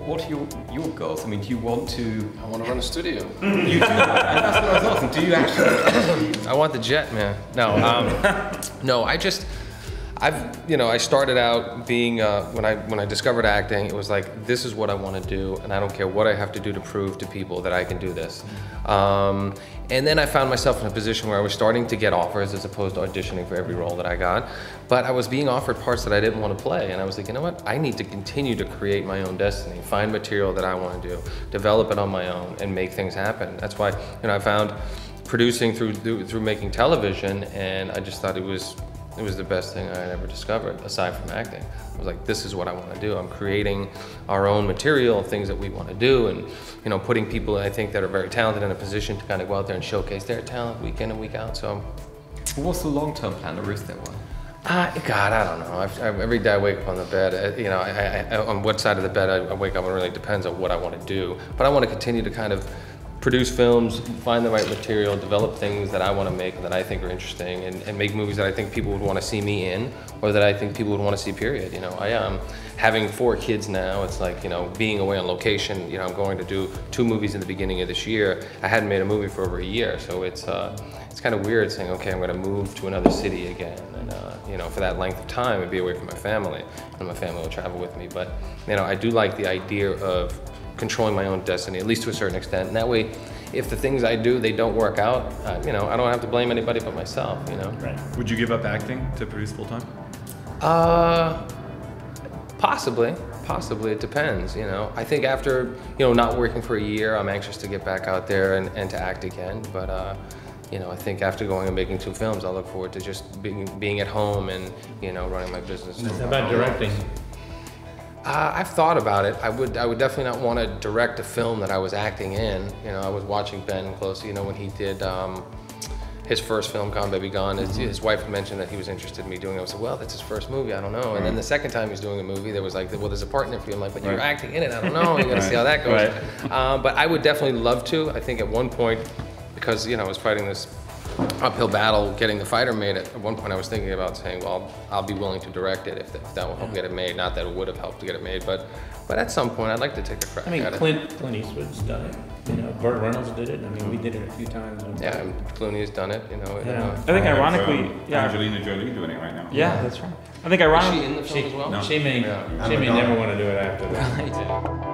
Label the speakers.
Speaker 1: what are your goals? I mean, do you want to...
Speaker 2: I want to run a studio.
Speaker 1: You do, and that's what I was asking. Do you actually...
Speaker 3: I want the jet, man. No, no, I started out being, when I discovered acting, it was like, this is what I want to do, and I don't care what I have to do to prove to people that I can do this. And then I found myself in a position where I was starting to get offers as opposed to auditioning for every role that I got. But I was being offered parts that I didn't want to play, and I was like, you know what? I need to continue to create my own destiny, find material that I want to do, develop it on my own, and make things happen. That's why, I found producing through making television, and I just thought it was the best thing I had ever discovered, aside from acting. I was like, this is what I want to do. I'm creating our own material, things that we want to do, and putting people I think that are very talented in a position to kind of go out there and showcase their talent week in and week out. So,
Speaker 1: what's the long-term plan, or is there one?
Speaker 3: God, I don't know. Every day I wake up on the bed, on what side of the bed I wake up, it really depends on what I want to do. But I want to continue to kind of produce films, find the right material, develop things that I want to make and that I think are interesting, and make movies that I think people would want to see me in, or that I think people would want to see, period. I am having 4 kids now. It's like, being away on location, I'm going to do 2 movies in the beginning of this year. I hadn't made a movie for over a year, so it's kind of weird saying, okay, I'm going to move to another city again, and for that length of time, I'd be away from my family, and my family will travel with me. But I do like the idea of controlling my own destiny, at least to a certain extent. And that way, if the things I do, they don't work out, I don't have to blame anybody but myself,
Speaker 4: Right. Would you give up acting to produce full-time?
Speaker 3: Possibly, it depends, I think after, not working for a year, I'm anxious to get back out there and to act again. But, I think after going and making 2 films, I look forward to just being at home and, running my business.
Speaker 5: How about directing?
Speaker 3: I've thought about it. I would definitely not want to direct a film that I was acting in. I was watching Ben closely, when he did his first film, Gone Baby Gone. His wife had mentioned that he was interested in me doing it. I was like, well, that's his first movie, I don't know. And then the second time he's doing a movie, there was like, well, there's a partner for you. I'm like, but you're acting in it, I don't know. You gotta see how that goes. But I would definitely love to. I think at one point, because I was fighting this uphill battle getting The Fighter made, at one point I was thinking about saying, well, I'll be willing to direct it if that will help get it made. Not that it would have helped to get it made, but at some point I'd like to take a crack at it.
Speaker 5: Clint Eastwood's done it. Burt Reynolds did it. I mean, we did it a few times.
Speaker 3: Yeah, and Clooney has done it.
Speaker 5: I think ironically,
Speaker 6: Angelina Jolie doing it right now.
Speaker 5: Yeah, that's right. I think ironically,
Speaker 3: is she in the film as well?
Speaker 5: She may never want to do it after that.